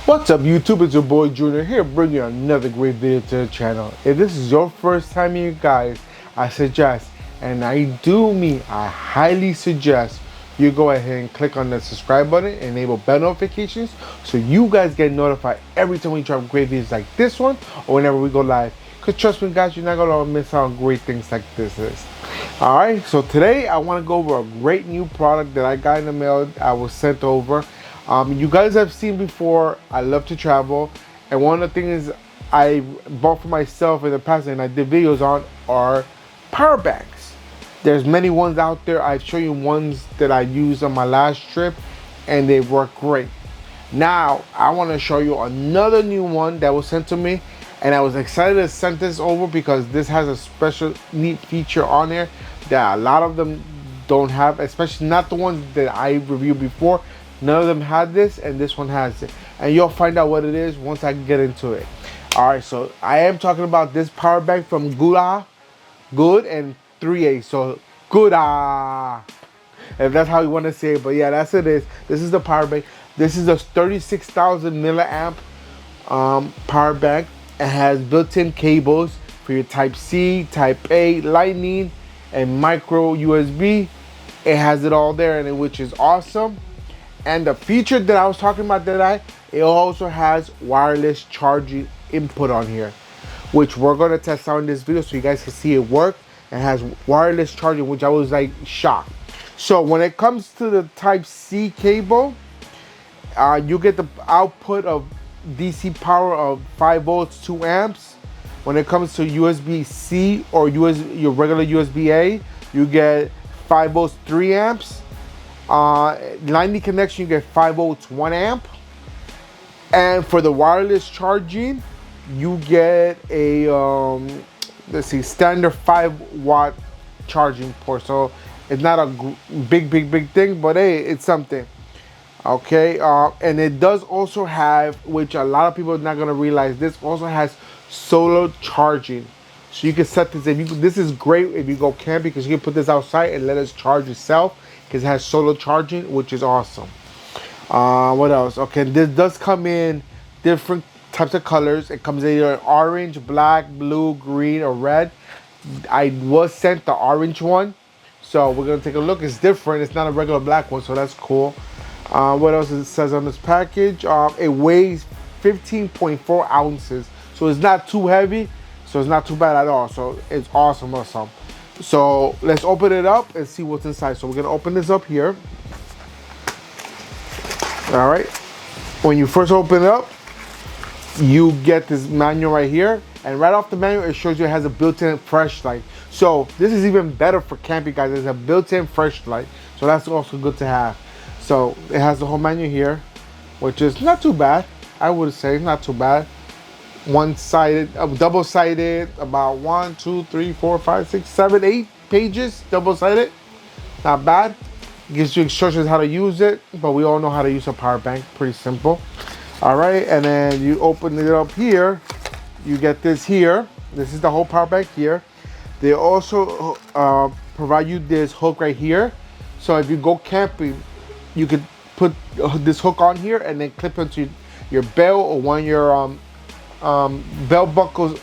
What's up YouTube, it's your boy Junior here bringing you another great video to the channel. If this is your first time here guys, I suggest, and I highly suggest you go ahead and click on the subscribe button and enable bell notifications so you guys get notified every time we drop great videos like this one or whenever we go live. Because trust me guys, you're not going to miss out on great things like this is. Alright, so today I want to go over a great new product that I got in the mail. I was sent over. You guys have seen before, I love to travel, and one of the things I bought for myself in the past and I did videos on are power banks. There's many ones out there. I've shown you ones that I used on my last trip and they work great. Now I want to show you another new one that was sent to me, and I was excited to send this over because this has a special neat feature on there that a lot of them don't have, especially not the ones that I reviewed before. None of them had this, and this one has it, and you'll find out what it is once I get into it. All right, so I am talking about this power bank from GoodAAA, Good and 3A, so GoodAAA, if that's how you want to say it. But yeah, that's it is. This is the power bank. This is a 36,000 milliamp power bank. It has built-in cables for your Type C, Type A, Lightning, and micro USB. It has it all there, and which is awesome. And the feature that I was talking about it also has wireless charging input on here, which we're going to test out in this video so you guys can see it work. It has wireless charging, which I was like shocked. So when it comes to the Type C cable, you get the output of DC power of 5 volts, 2 amps. When it comes to USB-C or your regular USB-A, you get 5 volts, 3 amps. Lightning connection, you get 5 volts, 1 amp. And for the wireless charging, you get a let's see, standard 5-watt charging port. So it's not a big thing, but hey, it's something. Okay, and it does also have, which a lot of people are not gonna realize, this also has solar charging. So you can set this. This is great if you go camping because you can put this outside and let it charge itself, because it has solar charging, which is awesome. What else? Okay, this does come in different types of colors. It comes in either orange, black, blue, green, or red. I was sent the orange one, so we're gonna take a look. It's different. It's not a regular black one, so that's cool. What else it says on this package? It weighs 15.4 ounces, so it's not too heavy, so it's not too bad at all. So it's awesome. So let's open it up and see what's inside. So we're gonna open this up here. All right. When you first open it up, you get this manual right here, and right off the manual, it shows you it has a built-in flashlight. So this is even better for camping, guys. It's a built-in flashlight, so that's also good to have. So it has the whole menu here, which is not too bad. I would say not too bad. One-sided, double-sided, about 1, 2, 3, 4, 5, 6, 7, 8 pages, double-sided. Not bad. Gives you instructions how to use it, but we all know how to use a power bank. Pretty simple. All right, and then you open it up here. You get this here. This is the whole power bank here. They also provide you this hook right here. So if you go camping, you could put this hook on here and then clip into your belt or one of your belt buckle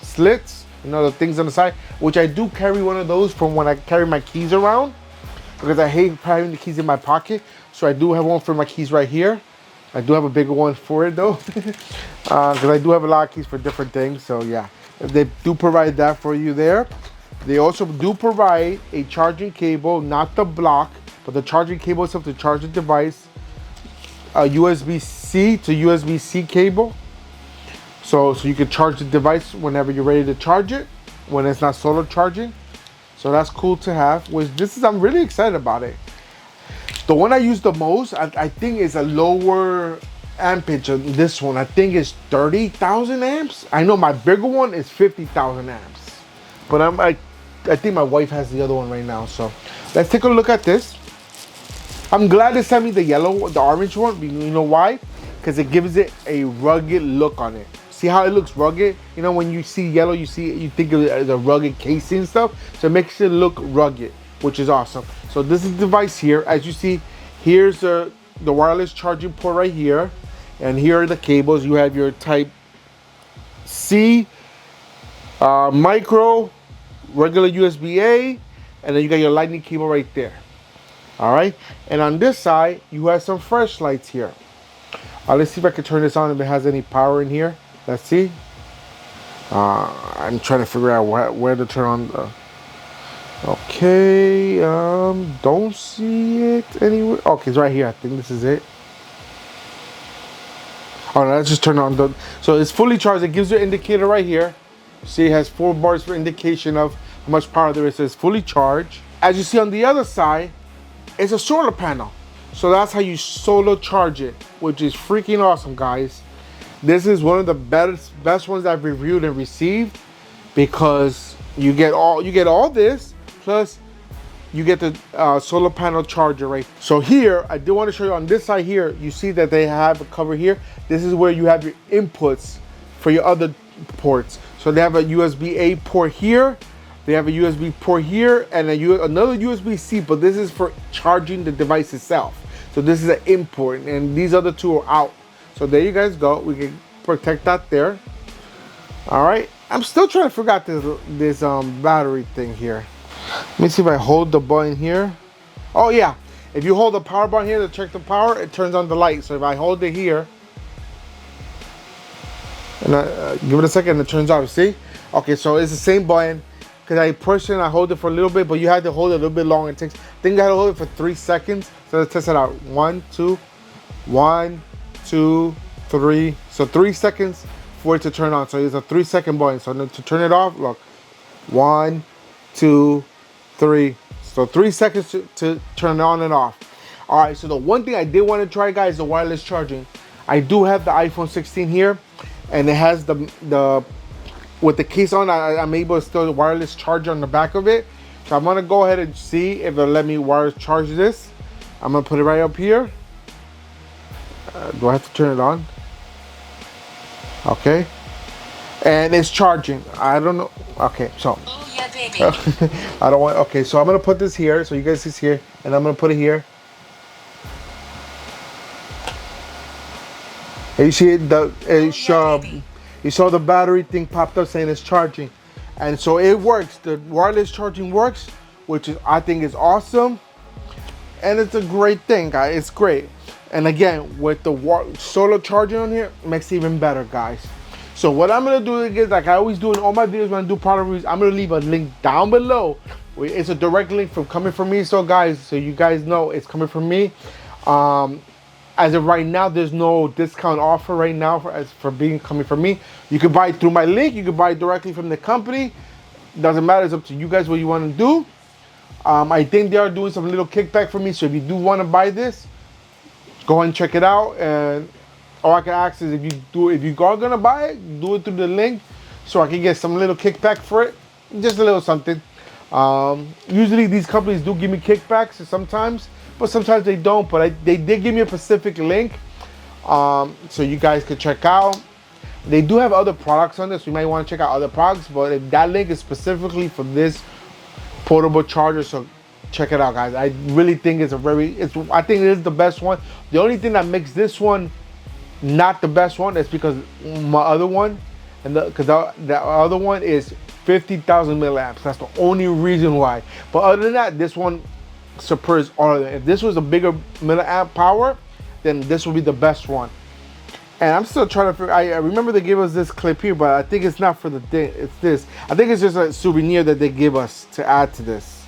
slits, the things on the side, which I do carry one of those from when I carry my keys around, because I hate having the keys in my pocket. So I do have one for my keys right here. I do have a bigger one for it though, because I do have a lot of keys for different things. So yeah, they do provide that for you there. They also do provide a charging cable, not the block, but the charging cable itself to charge the device. A USB-C to USB-C cable. So you can charge the device whenever you're ready to charge it, when it's not solar charging. So that's cool to have. I'm really excited about it. The one I use the most, I think, is a lower ampage on this one. I think it's 30,000 amps. I know my bigger one is 50,000 amps. But I think my wife has the other one right now. So let's take a look at this. I'm glad they sent me the orange one. You know why? Because it gives it a rugged look on it. See how it looks rugged? When you see yellow, you think of it as a rugged casing and stuff. So it makes it look rugged, which is awesome. So this is the device here. As you see, here's the wireless charging port right here. And here are the cables. You have your type C, micro, regular USB-A, and then you got your lightning cable right there. All right, and on this side, you have some fresh lights here. Let's see if I can turn this on if it has any power in here. Let's see. I'm trying to figure out where to turn on the... Okay, don't see it anywhere. Okay, it's right here. I think this is it. Oh, no, let's just turn on the... So it's fully charged. It gives you an indicator right here. See, it has 4 bars for indication of how much power there is. So it's fully charged. As you see on the other side, it's a solar panel. So that's how you solar charge it, which is freaking awesome, guys. This is one of the best ones I've reviewed and received, because you get all this, plus you get the solar panel charger, right? So here, I do want to show you on this side here, you see that they have a cover here. This is where you have your inputs for your other ports. So they have a USB-A port here, they have a USB port here, and another USB-C, but this is for charging the device itself. So this is an import, and these other two are out. So there you guys go. We can protect that there. All right. I'm still trying to figure out this battery thing here. Let me see if I hold the button here. Oh yeah. If you hold the power button here to check the power, it turns on the light. So if I hold it here, and I give it a second, it turns off. See? Okay. So it's the same button. Because I push it and I hold it for a little bit, but you have to hold it a little bit longer. I think I had to hold it for 3 seconds. So let's test it out. 1, 2, 1, 2, 3. So 3 seconds for it to turn on. So it's a 3-second button. So to turn it off, look. 1, 2, 3. So 3 seconds to turn it on and off. All right. So the one thing I did want to try, guys, is the wireless charging. I do have the iPhone 16 here, and it has the with the case on, I'm able to still wireless charge on the back of it. So I'm gonna go ahead and see if it'll let me wireless charge this. I'm gonna put it right up here. Do I have to turn it on? Okay. And it's charging. I don't know. Okay, so. Oh yeah, baby. I don't want, okay, so I'm gonna put this here so you guys see here, and I'm gonna put it here. And you see it, you saw the battery thing popped up saying it's charging, and so it works. The wireless charging works, which is, I think, is awesome, and it's a great thing, guys. It's great. And again, with the solar charging on here, it makes it even better, guys. So what I'm gonna do is, like I always do in all my videos when I do product reviews, I'm gonna leave a link down below. It's a direct link coming from me, so guys, so you guys know it's coming from me. As of right now, there's no discount offer right now for coming from me. You can buy it through my link. You can buy it directly from the company. Doesn't matter. It's up to you guys what you want to do. I think they are doing some little kickback for me. So if you do want to buy this, go ahead and check it out. And all I can ask is if you are gonna buy it, do it through the link, so I can get some little kickback for it. Just a little something. Usually these companies do give me kickbacks sometimes, but sometimes they don't. But they did give me a specific link, so you guys could check out. They do have other products on this. You might want to check out other products, but if that link is specifically for this portable charger, so check it out, guys. I really think it's I think it is the best one. The only thing that makes this one not the best one is because my other one, and because the other one is 50,000 milliamps. That's the only reason why. But other than that, this one surpasses all of them. If this was a bigger milliamp power, then this would be the best one. And I'm still trying to figure. I remember they gave us this clip here, but I think it's not for the thing. It's this. I think it's just a souvenir that they give us to add to this.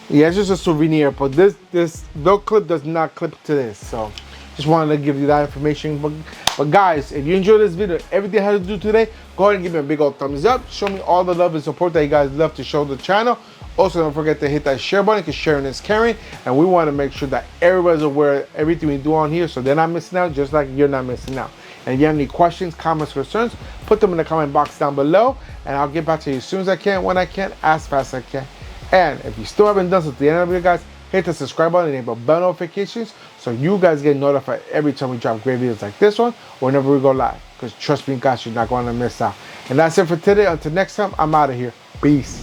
Yeah, it's just a souvenir, but this no clip does not clip to this. So just wanted to give you that information. But guys, if you enjoyed this video, everything I had to do today, go ahead and give me a big old thumbs up. Show me all the love and support that you guys love to show the channel. Also, don't forget to hit that share button, because sharing is caring, and we want to make sure that everybody's aware of everything we do on here, so they're not missing out, just like you're not missing out. And if you have any questions, comments, concerns, put them in the comment box down below, and I'll get back to you as soon as I can, when I can, as fast as I can. And if you still haven't done so at the end of the video, guys, hit the subscribe button and enable bell notifications so you guys get notified every time we drop great videos like this one, or whenever we go live. Because trust me, guys, you're not going to miss out. And that's it for today. Until next time, I'm out of here. Peace.